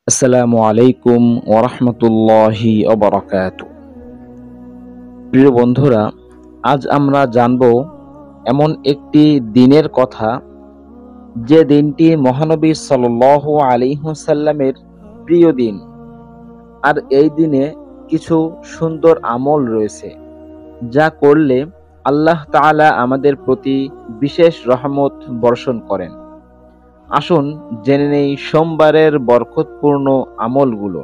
আসসালামু আলাইকুম ওরহমতুল্লাহি ওবারাকাতু। প্রিয় বন্ধুরা, আজ আমরা জানব এমন একটি দিনের কথা, যে দিনটি মহানবী সাল্লাল্লাহু আলাইহি ওয়াসাল্লামের প্রিয় দিন। আর এই দিনে কিছু সুন্দর আমল রয়েছে, যা করলে আল্লাহ তাআলা আমাদের প্রতি বিশেষ রহমত বর্ষণ করেন। আসুন জেনে নেই সোমবারের বরকতপূর্ণ আমলগুলো।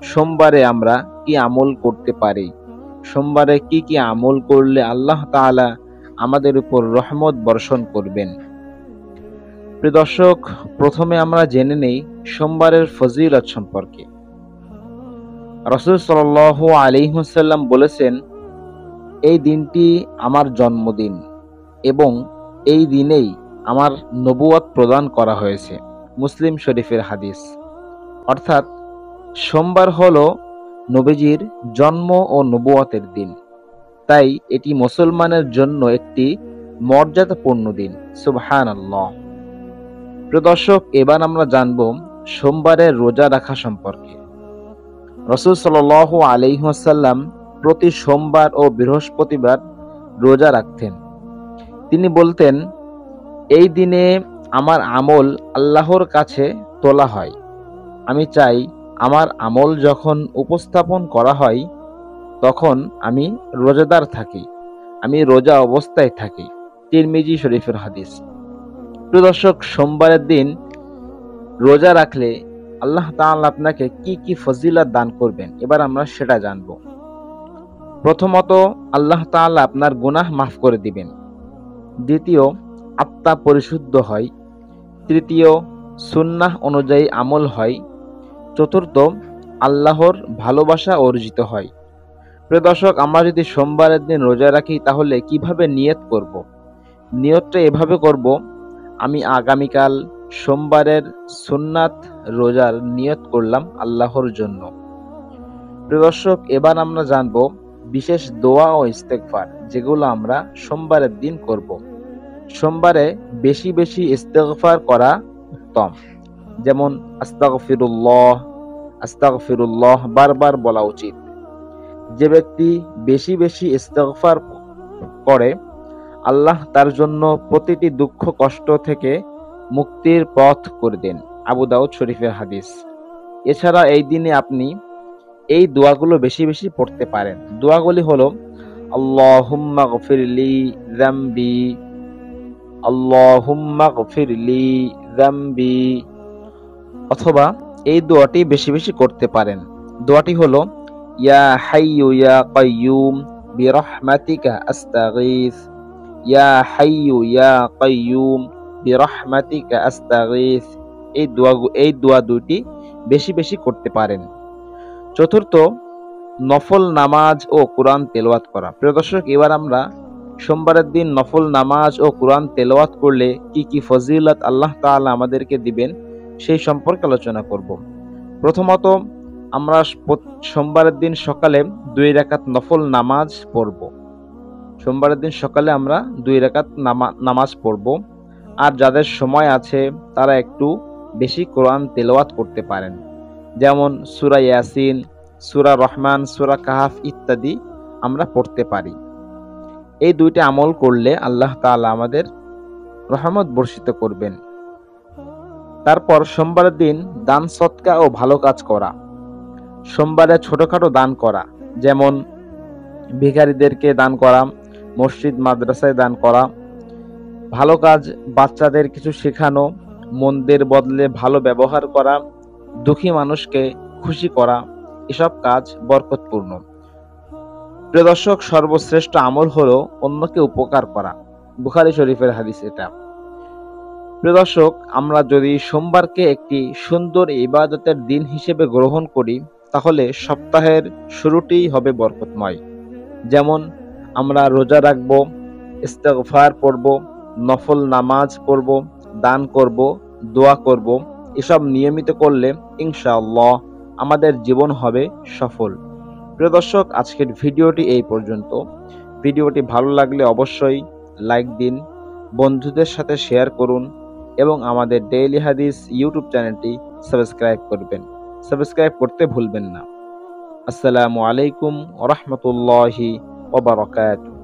সোমবারে আমরা কি আমল করতে পারি, সোমবারে কি কি আমল করলে আল্লাহ তাআলা আমাদের উপর রহমত বর্ষণ করবেন। প্রিয় দর্শক, প্রথমে আমরা জেনে নেই সোমবারের ফজিলত সম্পর্কে। রাসূল সাল্লাল্লাহু আলাইহি ওয়াসাল্লাম বলেছেন, এই দিনটি আমার জন্মদিন এবং এই দিনেই আমার নবুয়ত প্রদান করা হয়েছে। মুসলিম শরীফের হাদিস। অর্থাৎ সোমবার হলো নবীজির জন্ম ও নবুয়তের দিন, তাই এটি মুসলমানের জন্য একটি মর্যাদাপূর্ণ দিন। সুবহানাল্লাহ। প্রিয় দর্শক, এবার আমরা জানব সোমবারের রোজা রাখা সম্পর্কে। রাসূল সাল্লাল্লাহু আলাইহি ওয়াসাল্লাম প্রতি সোমবার ও বৃহস্পতিবার রোজা রাখতেন। তিনি বলতেন, এই দিনে আমার আমল আল্লাহর কাছে তোলা হয়। আমি চাই আমার আমল যখন উপস্থাপন করা হয় তখন আমি রোজাদার থাকি, আমি রোজা অবস্থায় থাকি। তিরমিজি শরীফের হাদিস। প্রিয় দর্শক, সোমবারের দিন রোজা রাখলে আল্লাহ তাআলা আপনাকে কি কি ফজিলত দান করবেন, এবার আমরা সেটা জানব। প্রথমত, আল্লাহ তাআলা আপনার গুনাহ মাফ করে দিবেন। দ্বিতীয়, আত্মা পরিশুদ্ধ হয়। তৃতীয়, সুন্নাহ অনুযায়ী আমল হয়। চতুর্থ, আল্লাহর ভালোবাসা অর্জিত হয়। প্রিয় দর্শক, আমরা যদি সোমবারের দিন রোজা রাখি তাহলে কিভাবে নিয়ত করব? নিয়তটা এভাবে করব, আমি আগামীকাল সোমবারের সুন্নাত রোজার নিয়ত করলাম আল্লাহর জন্য। প্রিয় দর্শক, এবার আমরা জানব বিশেষ দোয়া ও ইস্তেগফার, যেগুলো আমরা সোমবারের দিন করব। সোমবারে বেশি বেশি ইস্তেগফার করা উত্তম। যেমন আস্তাগফিরুল্লাহ, আস্তাগফিরুল্লাহ বারবার বলা উচিত। যে ব্যক্তি বেশি বেশি ইস্তেগফার করে, আল্লাহ তার জন্য প্রতিটি দুঃখ কষ্ট থেকে মুক্তির পথ করে দেন। আবু দাউদ শরীফের হাদিস। এছাড়া এই দিনে আপনি এই দোয়াগুলো বেশি বেশি পড়তে পারেন। দোয়াগুলি হলো, আল্লাহুম্মা গফিরলি যামবি, আল্লাহুম্মা গফিরলি যামবি। অথবা এই দোয়াটি বেশি বেশি করতে পারেন। দোয়াটি হলো, ইয়া হাইয়ু ইয়া কাইয়ুম বিরহমাতিকা আস্তাগীথ, ইয়া হাইয়ু ইয়া কাইয়ুম বিরহমাতিকা আস্তাগীথ। এই দোয়া দুটি বেশি বেশি করতে পারেন। চতুর্থ, নফল নামাজ ও কোরআন তেলাওয়াত করা। প্রিয় দর্শক, এবার আমরা সোমবারের দিন নফল নামাজ ও কোরআন তেলাওয়াত করলে কি কি ফজিলত আল্লাহ তাআলা আমাদেরকে দিবেন সেই সম্পর্কে আলোচনা করব। প্রথমত, আমরা সোমবারের দিন সকালে 2 রাকাত নফল নামাজ পড়ব। সোমবারের দিন সকালে আমরা 2 রাকাত নামাজ পড়ব। আর যাদের সময় আছে তারা একটু বেশি কোরআন তেলাওয়াত করতে পারেন। যেমন সূরা ইয়াসিন, সূরা রহমান, সূরা কাহাফ ইত্যাদি আমরা পড়তে পারি। এই দুইটা আমল করলে আল্লাহ তাআলা আমাদের রহমত বর্ষিত করবেন। তারপর সোমবারের দিন দান সদকা ও ভালো কাজ করা। সোমবারে ছোটখাটো দান করা, যেমন ভিখারীদেরকে দান করা, মসজিদ মাদ্রাসায় দান করা, ভালো কাজ বাচ্চাদের কিছু শেখানো, মন্দের বদলে ভালো ব্যবহার করা, দুঃখী মানুষকে খুশি করা, এসব কাজ বরকতপূর্ণ। প্রিয় দর্শক, সর্বশ্রেষ্ঠ আমল হলো অন্যকে উপকার করা। বুখারী শরীফের হাদিস এটা। প্রিয় দর্শক, আমরা যদি সোমবারকে একটি সুন্দর ইবাদতের দিন হিসেবে গ্রহণ করি তাহলে সপ্তাহের শুরুটি হবে বরকতময়। যেমন আমরা রোজা রাখবো, ইস্তেগফার পড়ব, নফল নামাজ পড়ব, দান করব, দোয়া করব। এসব নিয়মিত করলে ইনশাআল্লাহ আমাদের জীবন হবে সফল। প্রিয় দর্শক, আজকের ভিডিওটি এই পর্যন্ত। ভিডিওটি ভালো লাগলে অবশ্যই লাইক দিন, বন্ধুদের সাথে শেয়ার করুন এবং আমাদের ডেইলি হাদিস ইউটিউব চ্যানেলটি সাবস্ক্রাইব করবেন। সাবস্ক্রাইব করতে ভুলবেন না। আসসালামু আলাইকুম ওয়া রাহমাতুল্লাহি ওয়া বারাকাতুহু।